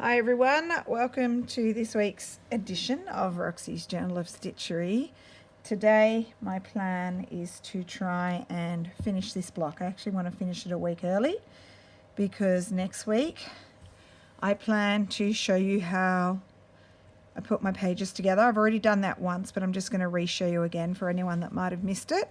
Hi everyone, welcome to this week's edition of Roxy's Journal of Stitchery. Today my plan is to try and finish this block. I actually want to finish it a week early because next week I plan to show you how I put my pages together. I've already done that once, but I'm just going to re-show you again for anyone that might have missed it.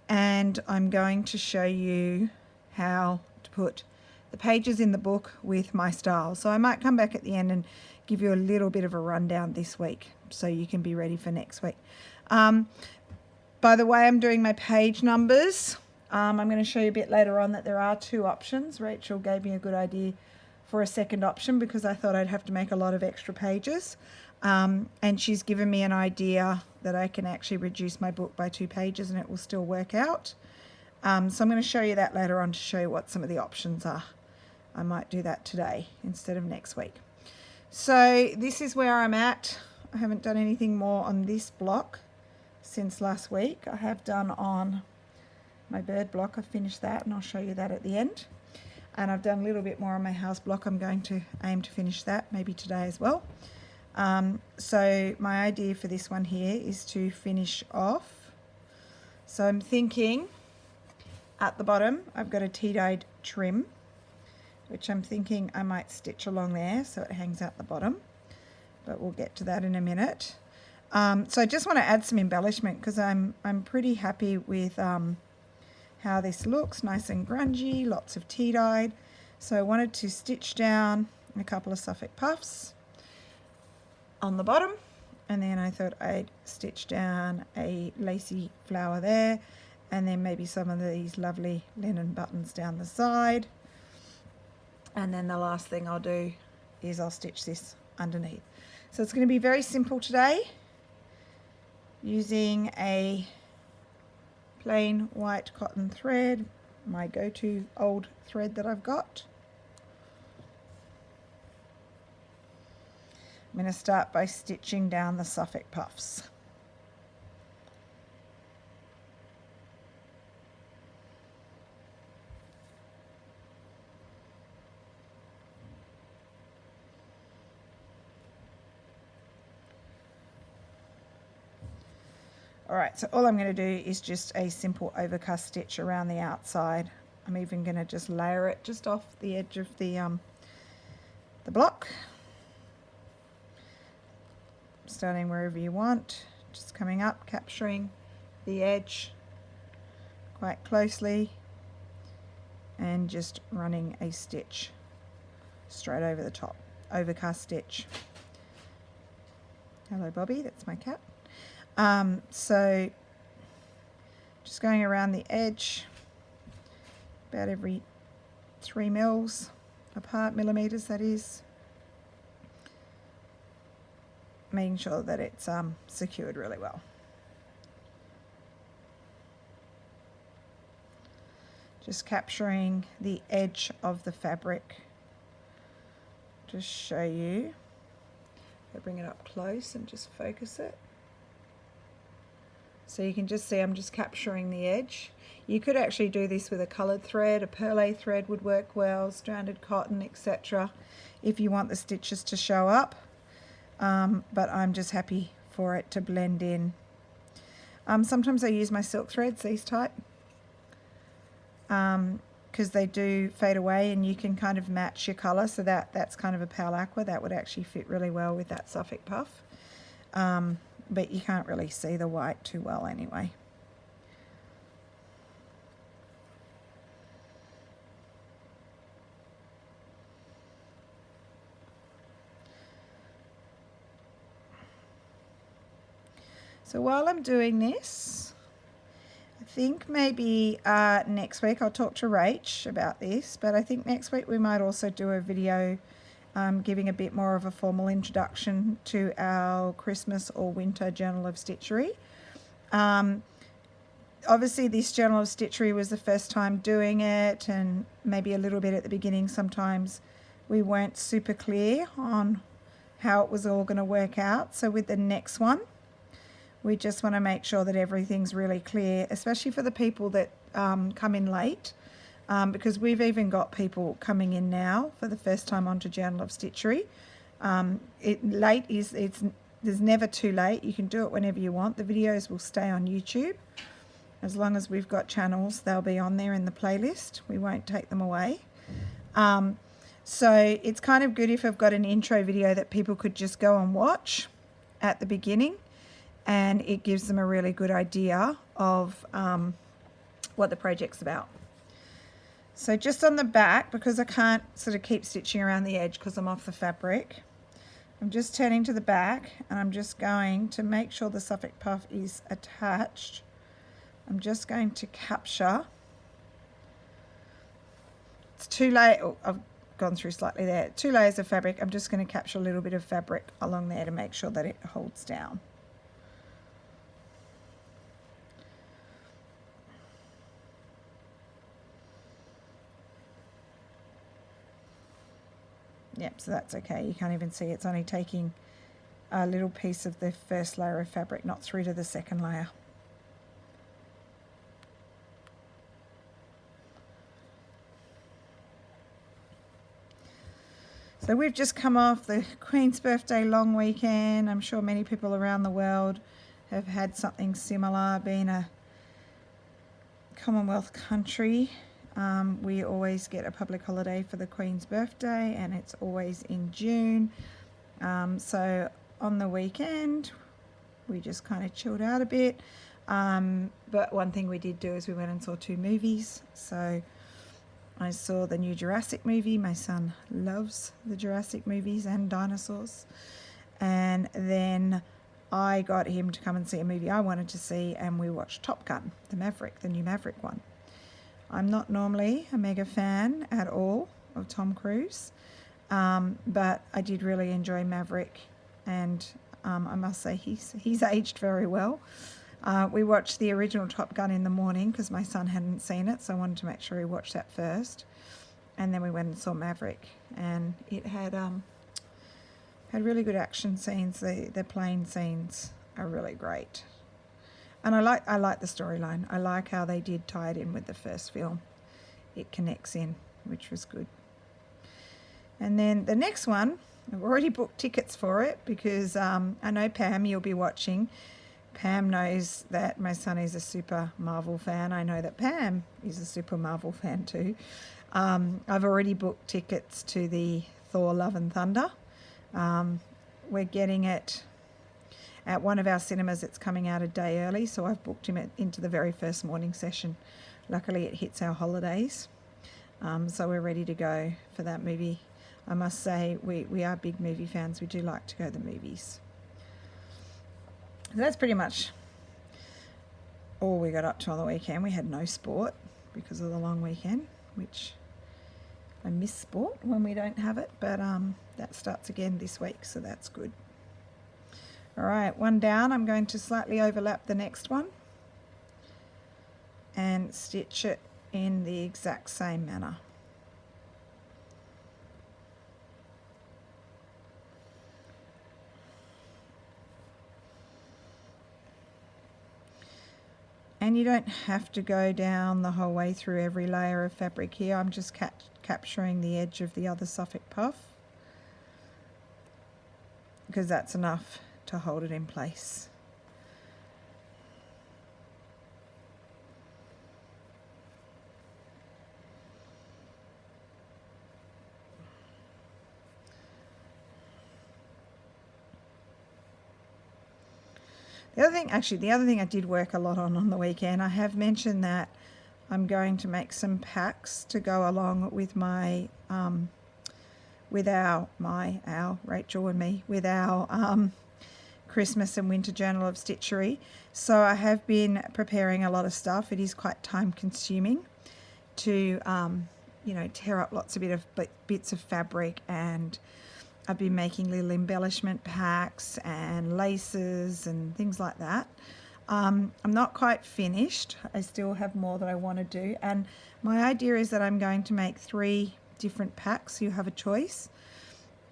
And I'm going to show you how to put the pages in the book with my style. So I might come back at the end and give you a little bit of a rundown this week so you can be ready for next week. By the way, I'm doing my page numbers. I'm going to show you a bit later on that there are two options. Rachel gave me a good idea for a second option because I thought I'd have to make a lot of extra pages. And she's given me an idea that I can actually reduce my book by 2 pages and it will still work out. So I'm going to show you that later on to show you what some of the options are. I might do that today instead of next week. So this is where I'm at. I haven't done anything more on this block since last week. I have done on my bird block. I finished that and I'll show you that at the end. And I've done a little bit more on my house block. I'm going to aim to finish that maybe today as well. So my idea for this one here is to finish off. So I'm thinking at the bottom I've got a tea-dyed trim, which I'm thinking I might stitch along there so it hangs out the bottom, but we'll get to that in a minute. So I just want to add some embellishment because I'm pretty happy with how this looks, nice and grungy, lots of tea-dyed. So I wanted to stitch down a couple of Suffolk puffs on the bottom, and then I thought I'd stitch down a lacy flower there, and then maybe some of these lovely linen buttons down the side. And then the last thing I'll do is I'll stitch this underneath. So it's going to be very simple today, using a plain white cotton thread, my go-to old thread that I've got. I'm going to start by stitching down the Suffolk puffs. Alright, so all I'm going to do is just a simple overcast stitch around the outside. I'm even going to just layer it just off the edge of the block. Starting wherever you want, just coming up, capturing the edge quite closely and just running a stitch straight over the top. Overcast stitch. Hello Bobby, that's my cat. So just going around the edge about every 3 mils apart, millimeters that is, making sure that it's secured really well. Just capturing the edge of the fabric. Just show you. I'll bring it up close and just focus it. So you can just see I'm just capturing the edge. You could actually do this with a coloured thread, a perlé thread would work well, stranded cotton, etc. if you want the stitches to show up. But I'm just happy for it to blend in. Sometimes I use my silk threads, these type, because they do fade away and you can kind of match your colour, so that's kind of a pale aqua. That would actually fit really well with that Suffolk puff. But you can't really see the white too well anyway. So while I'm doing this, I think maybe next week I'll talk to Rach about this, but I think next week we might also do a video giving a bit more of a formal introduction to our Christmas or winter Journal of Stitchery. Obviously this Journal of Stitchery was the first time doing it, and maybe a little bit at the beginning sometimes we weren't super clear on how it was all going to work out. So with the next one, we just want to make sure that everything's really clear, especially for the people that come in late. because we've even got people coming in now for the first time onto Journal of Stitchery. There's never too late. You can do it whenever you want. The videos will stay on YouTube. As long as we've got channels, they'll be on there in the playlist. We won't take them away. So it's kind of good if I've got an intro video that people could just go and watch at the beginning, and it gives them a really good idea of what the project's about. So just on the back, because I can't sort of keep stitching around the edge because I'm off the fabric, I'm just turning to the back and I'm just going to make sure the Suffolk puff is attached. I'm just going to capture. It's 2 layers. Oh, I've gone through slightly there. 2 layers of fabric. I'm just going to capture a little bit of fabric along there to make sure that it holds down. Yep, so that's okay. You can't even see it's only taking a little piece of the first layer of fabric, not through to the second layer. So we've just come off the Queen's Birthday long weekend. I'm sure many people around the world have had something similar, being a Commonwealth country. We always get a public holiday for the Queen's birthday, and it's always in June. So on the weekend, we just kind of chilled out a bit. But one thing we did do is we went and saw 2 movies. So I saw the new Jurassic movie. My son loves the Jurassic movies and dinosaurs. And then I got him to come and see a movie I wanted to see, and we watched Top Gun, the Maverick, the new Maverick one. I'm not normally a mega fan at all of Tom Cruise, but I did really enjoy Maverick, and I must say he's aged very well. We watched the original Top Gun in the morning because my son hadn't seen it, so I wanted to make sure he watched that first. And then we went and saw Maverick, and it had really good action scenes. The plane scenes are really great. And I like the storyline. I like how they did tie it in with the first film. It connects in, which was good. And then the next one, I've already booked tickets for it because I know Pam, you'll be watching. Pam knows that my son is a super Marvel fan. I know that Pam is a super Marvel fan too. I've already booked tickets to the Thor Love and Thunder. We're getting it at one of our cinemas. It's coming out a day early, so I've booked him into the very first morning session. Luckily it hits our holidays, so we're ready to go for that movie. I must say we are big movie fans. We do like to go to the movies. So that's pretty much all we got up to on the weekend. We had no sport because of the long weekend, which I miss sport when we don't have it, but that starts again this week, so that's good. All right, one down. I'm going to slightly overlap the next one and stitch it in the exact same manner. And you don't have to go down the whole way through every layer of fabric here. I'm just capturing the edge of the other Suffolk puff because that's enough to hold it in place. The other thing I did work a lot on the weekend, I have mentioned that I'm going to make some packs to go along with my, Rachel and me, with our Christmas and Winter Journal of Stitchery. So I have been preparing a lot of stuff. It is quite time consuming to, tear up lots of bits of fabric, and I've been making little embellishment packs and laces and things like that. I'm not quite finished. I still have more that I want to do. And my idea is that I'm going to make 3 different packs. You have a choice.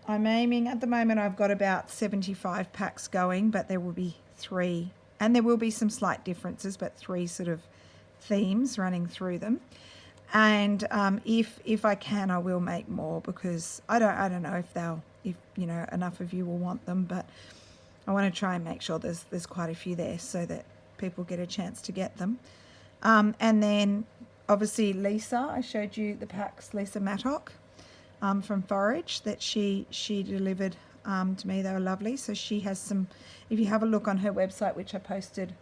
I'm aiming, at the moment I've got about 75 packs going, but there will be 3. And there will be some slight differences, but 3 sort of themes running through them. And if I can, I will make more, because I don't know if you know, enough of you will want them, but I want to try and make sure there's quite a few there so that people get a chance to get them. And then obviously Lisa, I showed you the packs, Lisa Mattock from Forage, that she delivered to me. They were lovely. So she has some, if you have a look on her website, which I posted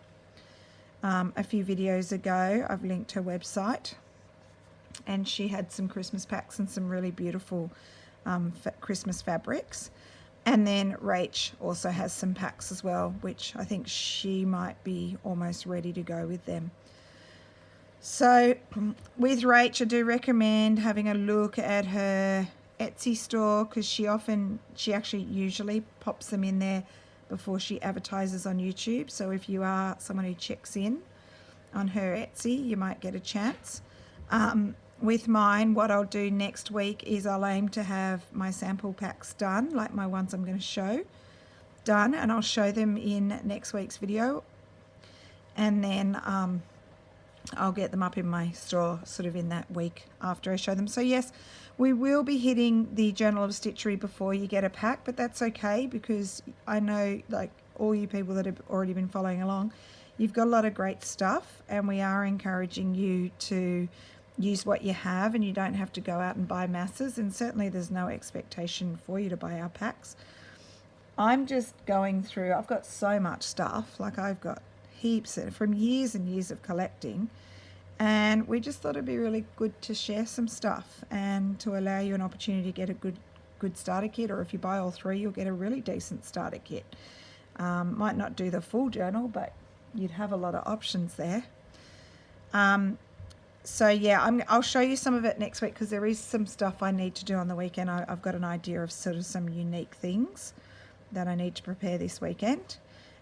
a few videos ago, I've linked her website, and she had some Christmas packs and some really beautiful Christmas fabrics. And then Rach also has some packs as well, which I think she might be almost ready to go with them. So with Rach, I do recommend having a look at her Etsy store, because she actually usually pops them in there before she advertises on YouTube. So if you are someone who checks in on her Etsy, you might get a chance. With mine, what I'll do next week is I'll aim to have my sample packs done, like my ones I'm going to show, done, and I'll show them in next week's video. And then I'll get them up in my store sort of in that week after I show them. So yes, we will be hitting the Journal of Stitchery before you get a pack, but that's okay, because I know, like, all you people that have already been following along, you've got a lot of great stuff, and we are encouraging you to use what you have, and you don't have to go out and buy masses, and certainly there's no expectation for you to buy our packs. I'm just going through, I've got so much stuff, like I've got heaps from years and years of collecting, and we just thought it'd be really good to share some stuff and to allow you an opportunity to get a good starter kit, or if you buy all three, you'll get a really decent starter kit. Might not do the full journal, but you'd have a lot of options there. So yeah, I'll show you some of it next week, because there is some stuff I need to do on the weekend. I've got an idea of sort of some unique things that I need to prepare this weekend,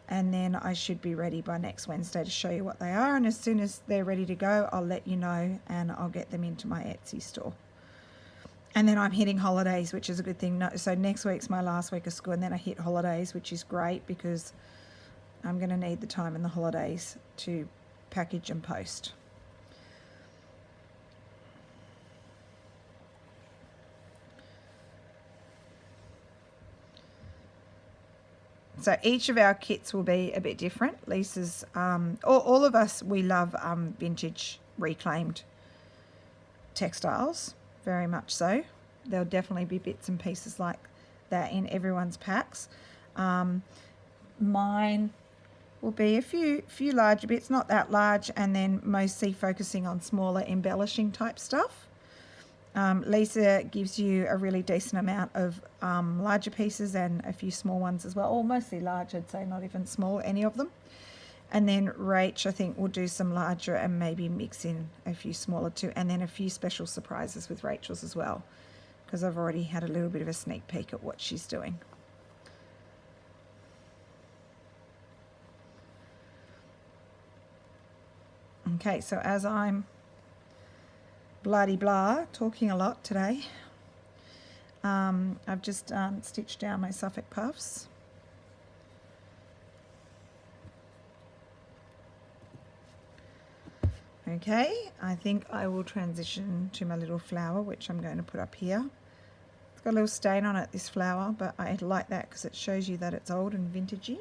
and then I should be ready by next Wednesday to show you what they are, and as soon as they're ready to go, I'll let you know, and I'll get them into my Etsy store. And then I'm hitting holidays, which is a good thing. So next week's my last week of school, and then I hit holidays, which is great, because I'm going to need the time in the holidays to package and post. So each of our kits will be a bit different. Lisa's, all of us, we love vintage reclaimed textiles, very much so. There'll definitely be bits and pieces like that in everyone's packs. Mine will be a few larger bits, not that large, and then mostly focusing on smaller embellishing type stuff. Lisa gives you a really decent amount of larger pieces and a few small ones as well, or mostly large, I'd say, not even small, any of them. And then Rach, I think, will do some larger and maybe mix in a few smaller too, and then a few special surprises with Rachel's as well, because I've already had a little bit of a sneak peek at what she's doing. Okay, so as I'm bloody blah talking a lot today, I've just stitched down my Suffolk puffs. Okay, I think I will transition to my little flower, which I'm going to put up here. It's got a little stain on it, this flower, but I like that because it shows you that it's old and vintagey.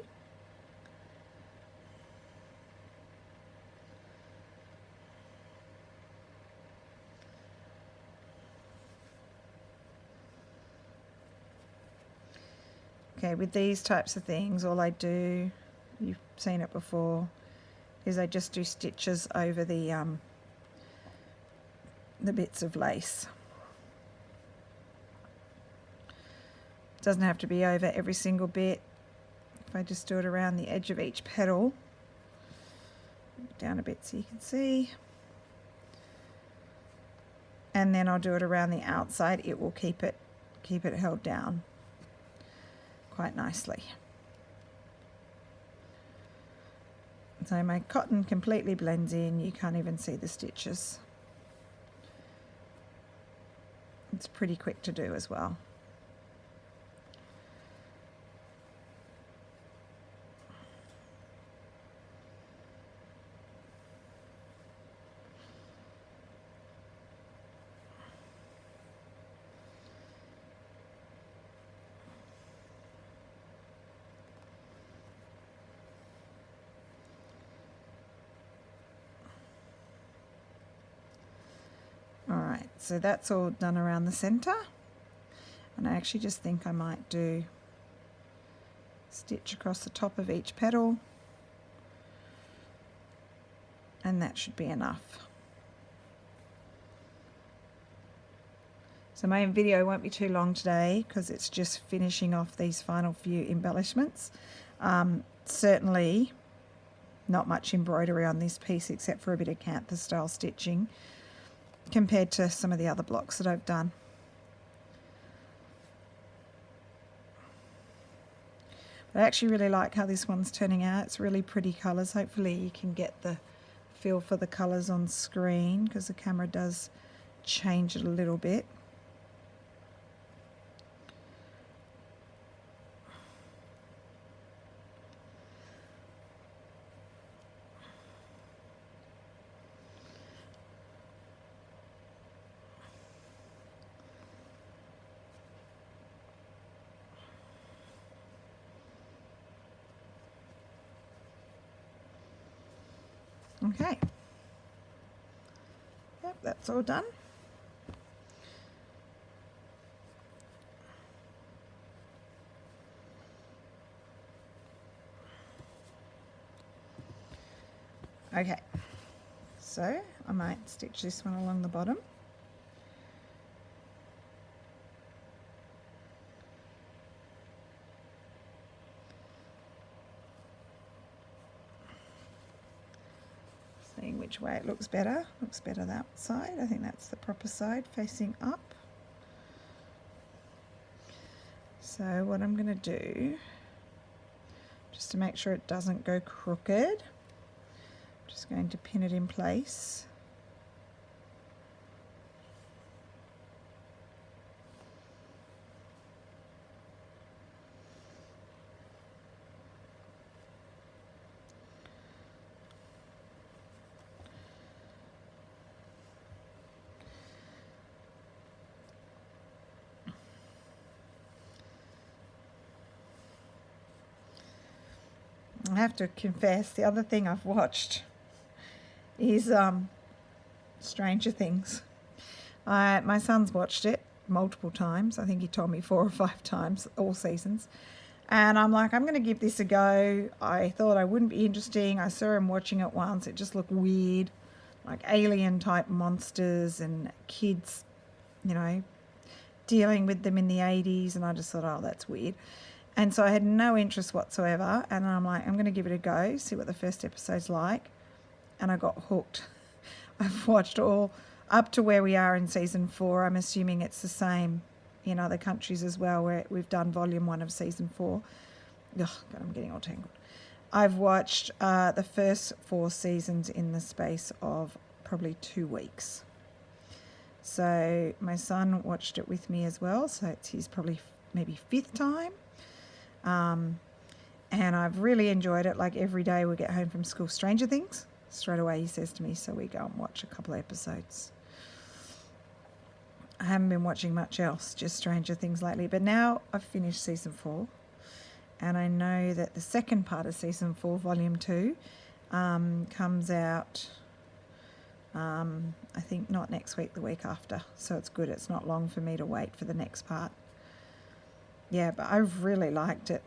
Okay, with these types of things, all I do, you've seen it before, is I just do stitches over the bits of lace. It doesn't have to be over every single bit. If I just do it around the edge of each petal, down a bit so you can see, and then I'll do it around the outside, it will keep it held down quite nicely. So my cotton completely blends in, you can't even see the stitches. It's pretty quick to do as well. Alright, so that's all done around the centre, and I actually just think I might do stitch across the top of each petal, and that should be enough. So my video won't be too long today because it's just finishing off these final few embellishments. Certainly not much embroidery on this piece except for a bit of Canthus style stitching compared to some of the other blocks that I've done. I actually really like how this one's turning out. It's really pretty colours. Hopefully you can get the feel for the colours on screen because the camera does change it a little bit. Okay, yep, that's all done. Okay, so I might stitch this one along the bottom. Seeing which way it looks better. Looks better that side. I think that's the proper side facing up. So what I'm going to do, just to make sure it doesn't go crooked, I'm just going to pin it in place. I have to confess, the other thing I've watched is Stranger Things. My son's watched it multiple times. I think he told me 4 or 5 times, all seasons. And I'm like, I'm going to give this a go. I thought I wouldn't be interesting. I saw him watching it once. It just looked weird, like alien type monsters and kids, you know, dealing with them in the 80s. And I just thought, oh, that's weird. And so I had no interest whatsoever, and I'm like, I'm going to give it a go, see what the first episode's like, and I got hooked. I've watched all up to where we are in season 4. I'm assuming it's the same in other countries as well, where we've done volume 1 of season 4. Ugh, God, I'm getting all tangled. I've watched the first 4 seasons in the space of probably 2 weeks. So my son watched it with me as well, so it's his probably maybe 5th time. And I've really enjoyed it. Like every day we get home from school, Stranger Things, straight away he says to me, so we go and watch a couple of episodes. I haven't been watching much else, just Stranger Things lately, but now I've finished season 4, and I know that the second part of season 4, volume 2, comes out, I think not next week, the week after, so it's good. It's not long for me to wait for the next part. Yeah, but I've really liked it.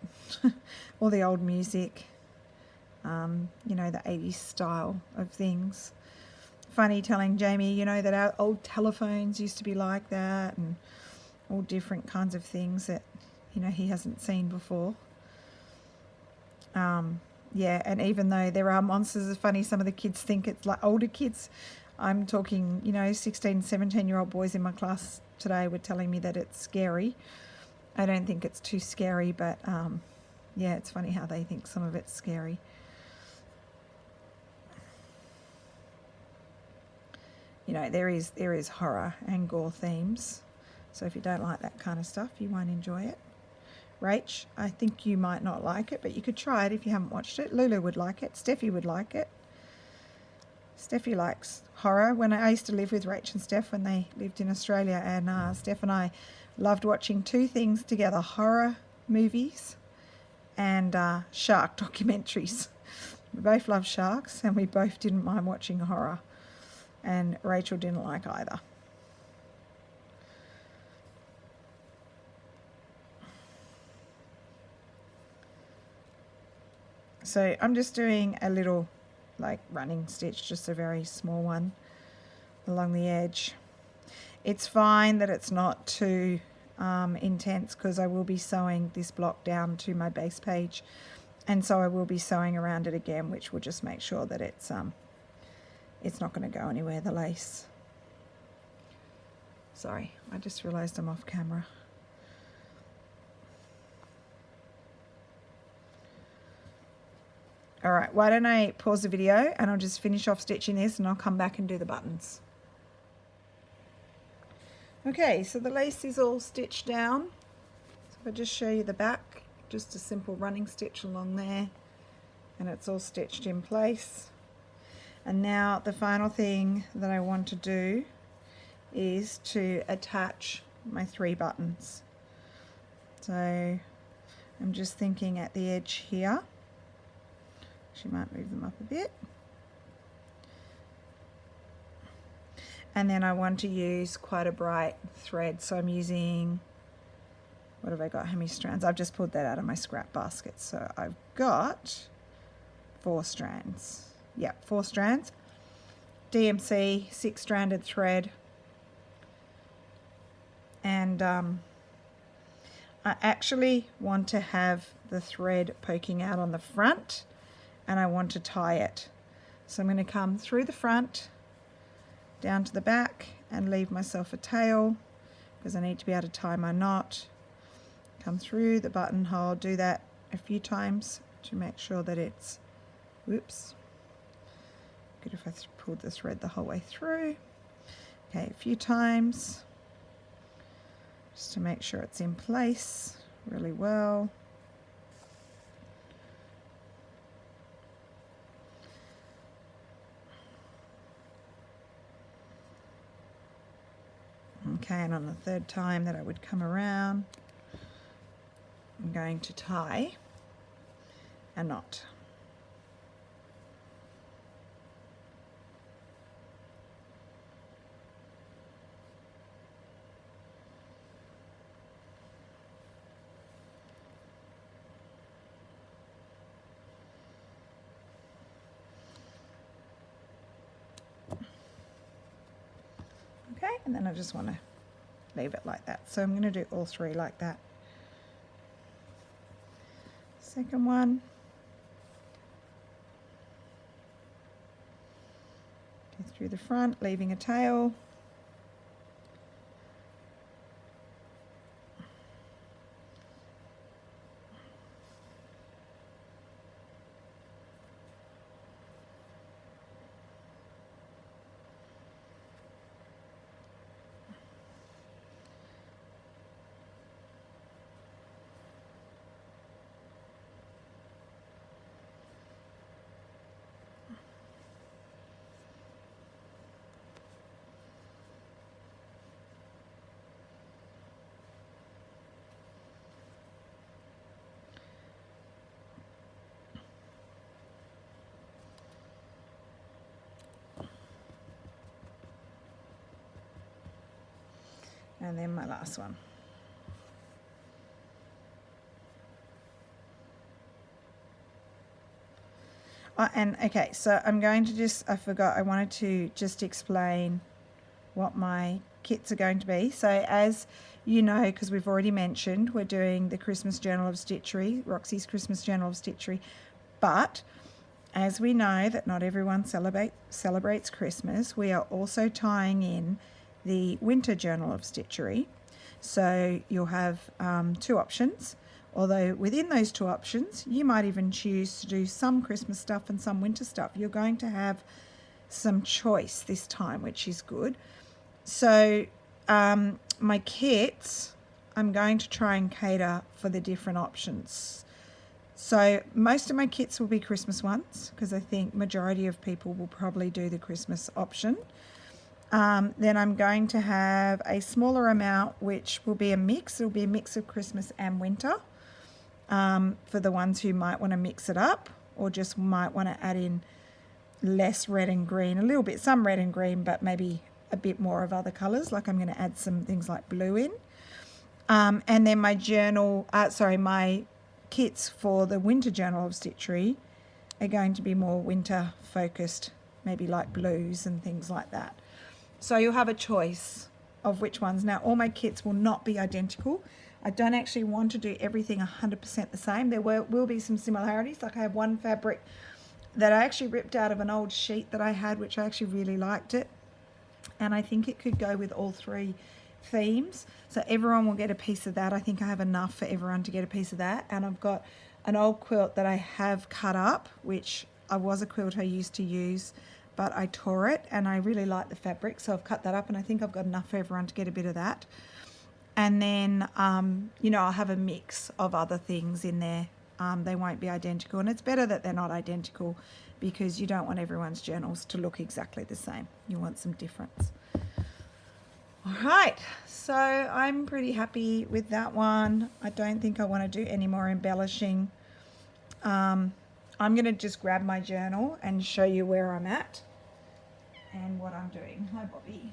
All the old music, you know, the 80s style of things. Funny telling Jamie, you know, that our old telephones used to be like that, and all different kinds of things that, you know, he hasn't seen before. Yeah, and even though there are monsters, it's funny, some of the kids think it's like older kids. I'm talking, you know, 16, 17-year-old boys in my class today were telling me that it's scary. I don't think it's too scary, but yeah, it's funny how they think some of it's scary. You know, there is horror and gore themes, so if you don't like that kind of stuff, you won't enjoy it. Rach, I think you might not like it, but you could try it if you haven't watched it. Lulu would like it. Steffi would like it. Steffi likes horror. When I used to live with Rach and Steph when they lived in Australia, and Steph and I loved watching 2 things together: horror movies and shark documentaries. We both love sharks, and we both didn't mind watching horror, and Rachel didn't like either. So I'm just doing a little like running stitch, just a very small one along the edge. It's fine that it's not too intense, because I will be sewing this block down to my base page, and so I will be sewing around it again, which will just make sure that it's not going to go anywhere, the lace. Sorry, I just realized I'm off camera. All right, why don't I pause the video and I'll just finish off stitching this, and I'll come back and do the buttons. Okay, so the lace is all stitched down. So if I just show you the back, just a simple running stitch along there, and it's all stitched in place. And now the final thing that I want to do is to attach my 3 buttons. So I'm just thinking at the edge here. She might move them up a bit. And then I want to use quite a bright thread, so I'm using, what have I got, how many strands? I've just pulled that out of my scrap basket, so I've got 4 strands. Yeah, 4 strands. DMC 6-stranded thread, and I actually want to have the thread poking out on the front, and I want to tie it. So I'm going to come through the front down to the back and leave myself a tail, because I need to be able to tie my knot. Come through the buttonhole, do that a few times to make sure that it's, whoops, good if I pulled the thread the whole way through. Okay, a few times just to make sure it's in place really well. Okay, and on the 3rd time that I would come around, I'm going to tie a knot. Okay, and then I just want to leave it like that. So I'm going to do all 3 like that. Second one. Go through the front, leaving a tail. And then my last one. And okay, so I'm going to just, I forgot, I wanted to just explain what my kits are going to be. So as you know, because we've already mentioned, we're doing the Christmas Journal of Stitchery, Roxy's Christmas Journal of Stitchery, but as we know that not everyone celebrates Christmas, we are also tying in the Winter Journal of Stitchery. So you'll have 2 options, although within those 2 options you might even choose to do some Christmas stuff and some winter stuff. You're going to have some choice this time, which is good. So my kits, I'm going to try and cater for the different options. So most of my kits will be Christmas ones, because I think majority of people will probably do the Christmas option. Then I'm going to have a smaller amount, which will be a mix. It'll be a mix of Christmas and winter, for the ones who might want to mix it up, or just might want to add in less red and green, a little bit, some red and green, but maybe a bit more of other colours. Like I'm going to add some things like blue in. And then my my kits for the Winter Journal of Stitchery are going to be more winter focused, maybe like blues and things like that. So you'll have a choice of which ones. Now, all my kits will not be identical. I don't actually want to do everything 100% the same. There will be some similarities. Like I have one fabric that I actually ripped out of an old sheet that I had, which I actually really liked it. And I think it could go with all three themes. So everyone will get a piece of that. I think I have enough for everyone to get a piece of that. And I've got an old quilt that I have cut up, which was a quilt I used to use, but I tore it and I really like the fabric. So I've cut that up and I think I've got enough for everyone to get a bit of that. And then, you know, I'll have a mix of other things in there. They won't be identical, and it's better that they're not identical because you don't want everyone's journals to look exactly the same. You want some difference. All right, so I'm pretty happy with that one. I don't think I want to do any more embellishing. I'm going to just grab my journal and show you where I'm at and what I'm doing. Hi, Bobby.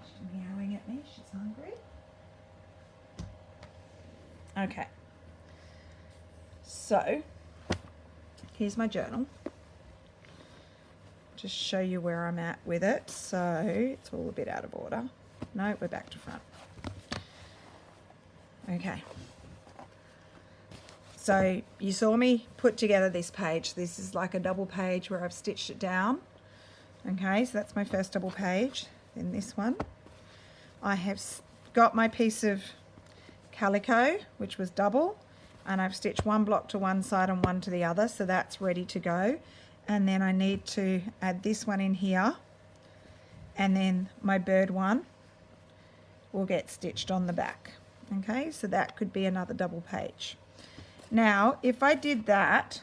She's meowing at me. She's hungry. Okay. So, here's my journal. Just show you where I'm at with it. So, it's all a bit out of order. No, we're back to front. Okay. So, you saw me put together this page. This is like a double page where I've stitched it down. Okay, so that's my first double page. Then this one. I have got my piece of calico, which was double, and I've stitched one block to one side and one to the other, so that's ready to go. And then I need to add this one in here, and then my bird one will get stitched on the back. Okay, so that could be another double page. Now, if I did that,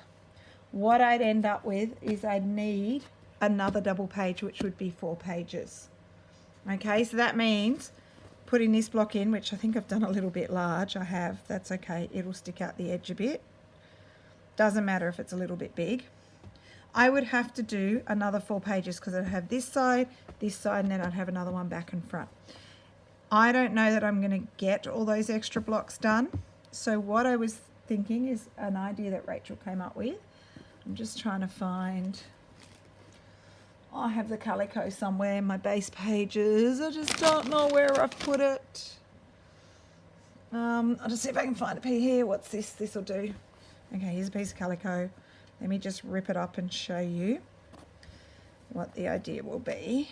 what I'd end up with is I'd need another double page, which would be 4 pages. Okay, so that means putting this block in, which I think I've done a little bit large. I have, that's okay. It'll stick out the edge a bit. Doesn't matter if it's a little bit big. I would have to do another 4 pages because I'd have this side, and then I'd have another one back and front. I don't know that I'm going to get all those extra blocks done. So what I was thinking is an idea that Rachel came up with. I'm just trying to find... I have the calico somewhere in my base pages. I just don't know where I've put it. I'll just see if I can find a piece here. What's this? This will do. Okay, here's a piece of calico. Let me just rip it up and show you what the idea will be.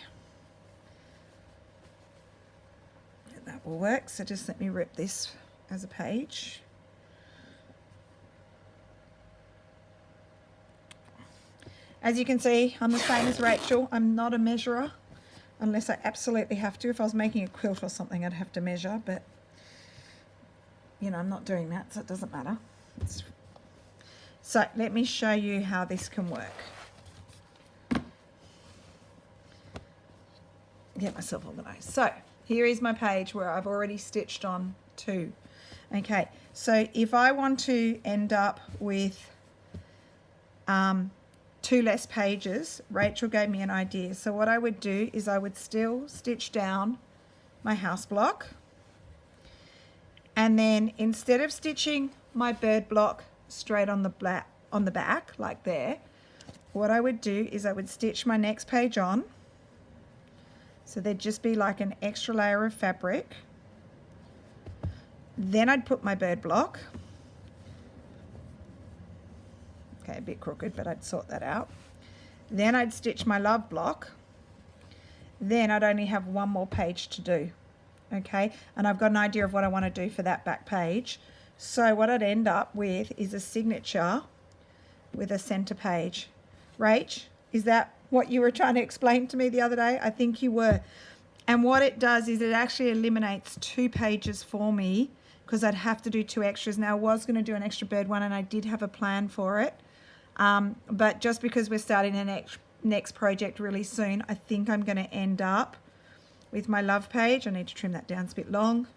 That will work. So just let me rip this as a page. As you can see, I'm the same as Rachel. I'm not a measurer unless I absolutely have to. If I was making a quilt or something, I'd have to measure, but you know, I'm not doing that, so it doesn't matter. So let me show you how this can work. Get myself organized. So here is my page where I've already stitched on 2. Okay, so if I want to end up with 2 less pages, Rachel gave me an idea. So what I would do is I would still stitch down my house block, and then instead of stitching my bird block straight on the back like there, what I would do is I would stitch my next page on. So there'd just be like an extra layer of fabric. Then I'd put my bird block. Okay, a bit crooked, but I'd sort that out. Then I'd stitch my love block. Then I'd only have one more page to do. Okay, and I've got an idea of what I want to do for that back page. So what I'd end up with is a signature with a center page. Rach, is that what you were trying to explain to me the other day? I think you were. And what it does is it actually eliminates 2 pages for me because I'd have to do 2 extras. Now I was going to do an extra bird one and I did have a plan for it. But just because we're starting the next project really soon, I think I'm going to end up with my love page. I need to trim that down, it's a bit long.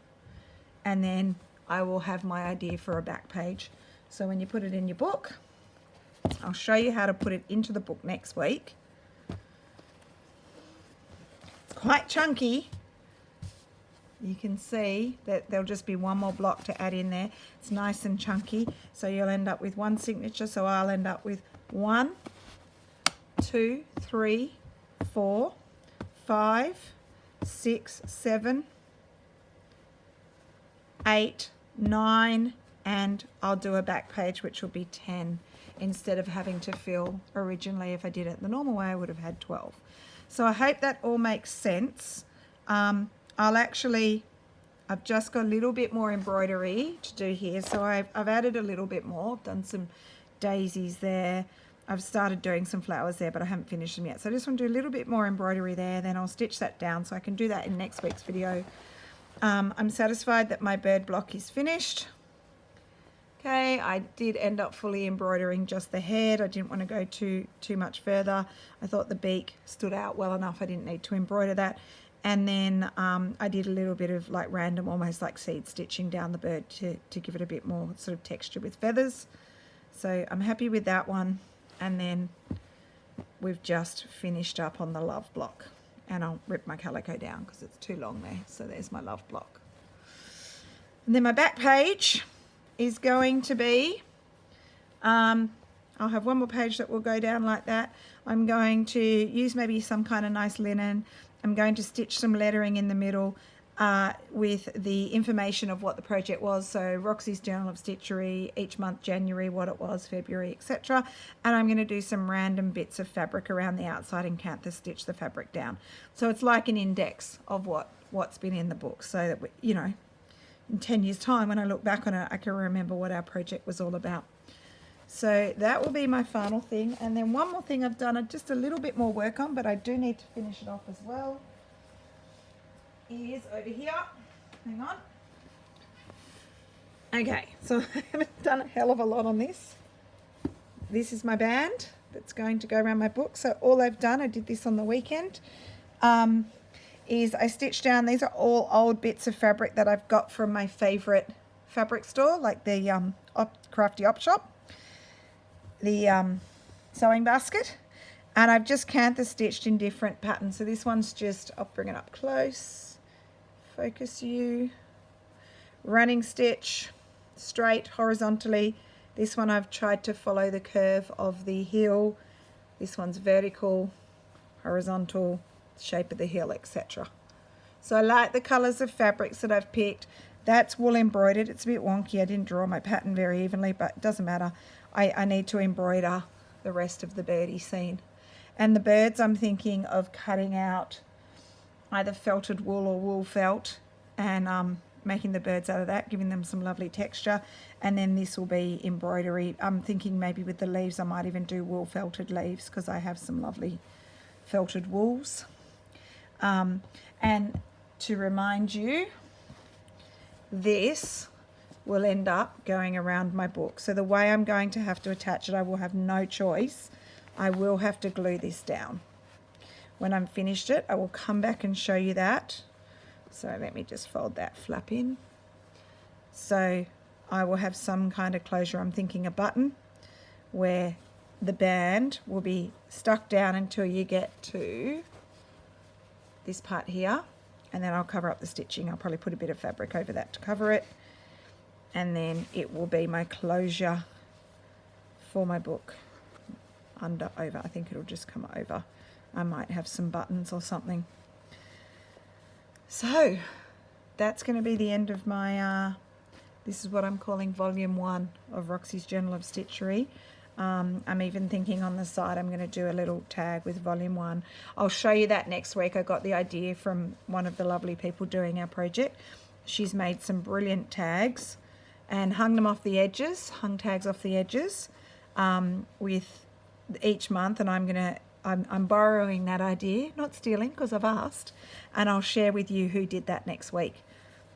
And then I will have my idea for a back page. So when you put it in your book, I'll show you how to put it into the book next week. It's quite chunky. You can see that there'll just be one more block to add in there. It's nice and chunky, so you'll end up with 1 signature, so I'll end up with 1, 2, 3, 4, 5, 6, 7, 8, 9, and I'll do a back page which will be 10 instead of having to fill originally. If I did it the normal way, I would have had 12. So I hope that all makes sense. I've just got a little bit more embroidery to do here, so I've added a little bit more, done some daisies there. I've started doing some flowers there, but I haven't finished them yet. So I just want to do a little bit more embroidery there, then I'll stitch that down so I can do that in next week's video. I'm satisfied that my bird block is finished. Okay, I did end up fully embroidering just the head. I didn't want to go too much further. I thought the beak stood out well enough. I didn't need to embroider that. And then I did a little bit of like random, almost like seed stitching down the bird to give it a bit more sort of texture with feathers. So I'm happy with that one. And then we've just finished up on the love block. And I'll rip my calico down because it's too long there. So there's my love block. And then my back page is going to be, I'll have one more page that will go down like that. I'm going to use maybe some kind of nice linen. I'm going to stitch some lettering in the middle with the information of what the project was. So Roxy's Journal of Stitchery, each month, January, what it was, February, etc. And I'm going to do some random bits of fabric around the outside and canthus stitch the fabric down. So it's like an index of what's been in the book, so that, you know, in 10 years' time, when I look back on it, I can remember what our project was all about. So that will be my final thing. And then one more thing I've done just a little bit more work on, but I do need to finish it off as well, is over here. Hang on. Okay, so I haven't done a hell of a lot on this. This is my band that's going to go around my book. So all I've done, I did this on the weekend, is I stitched down, these are all old bits of fabric that I've got from my favorite fabric store, like the Crafty Op Shop, the sewing basket, and I've just canthus stitched in different patterns. So this one's just, I'll bring it up close, focus you, running stitch, straight, horizontally. This one I've tried to follow the curve of the heel. This one's vertical, horizontal, shape of the heel, etc. So I like the colors of fabrics that I've picked. That's wool embroidered. It's a bit wonky. I didn't draw my pattern very evenly, but it doesn't matter. I need to embroider the rest of the birdie scene. And the birds, I'm thinking of cutting out either felted wool or wool felt and making the birds out of that, giving them some lovely texture. And then this will be embroidery. I'm thinking maybe with the leaves I might even do wool felted leaves, because I have some lovely felted wools. And to remind you, this will end up going around my book. So the way I'm going to have to attach it, I will have no choice. I will have to glue this down. When I'm finished it, I will come back and show you that. So let me just fold that flap in. So I will have some kind of closure. I'm thinking a button where the band will be stuck down until you get to this part here, and then I'll cover up the stitching. I'll probably put a bit of fabric over that to cover it, and then it will be my closure for my book. Under, over, I think it'll just come over. I might have some buttons or something. So that's going to be the end of my this is what I'm calling volume 1 of Roxy's Journal of Stitchery. I'm even thinking on the side I'm going to do a little tag with volume 1. I'll show you that next week. I got the idea from one of the lovely people doing our project. She's made some brilliant tags and hung them off the edges, hung tags off the edges with each month, and I'm borrowing that idea, not stealing because I've asked, and I'll share with you who did that next week.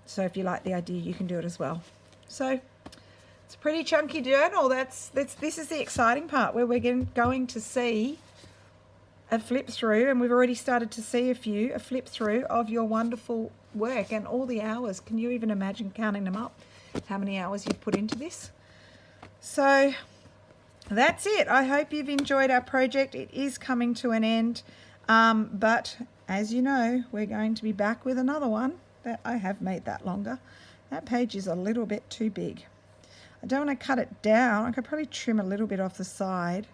So if you like the idea, you can do it as well. So it's a pretty chunky journal. This is the exciting part, where we're going to see a flip through, and we've already started to see a flip through of your wonderful work and all the hours. Can you even imagine counting them up, how many hours you've put into this? So that's it. I hope you've enjoyed our project. It is coming to an end, but as you know, we're going to be back with another one. That I have made that longer. That page is a little bit too big. I don't want to cut it down. I could probably trim a little bit off the side.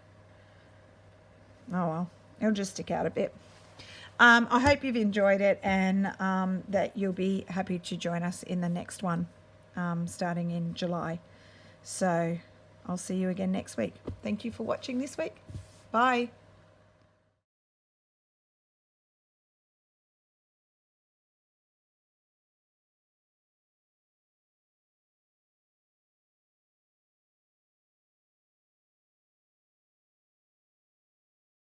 Oh well, it'll just stick out a bit. I hope you've enjoyed it, and that you'll be happy to join us in the next one, starting in July. So I'll see you again next week. Thank you for watching this week. Bye.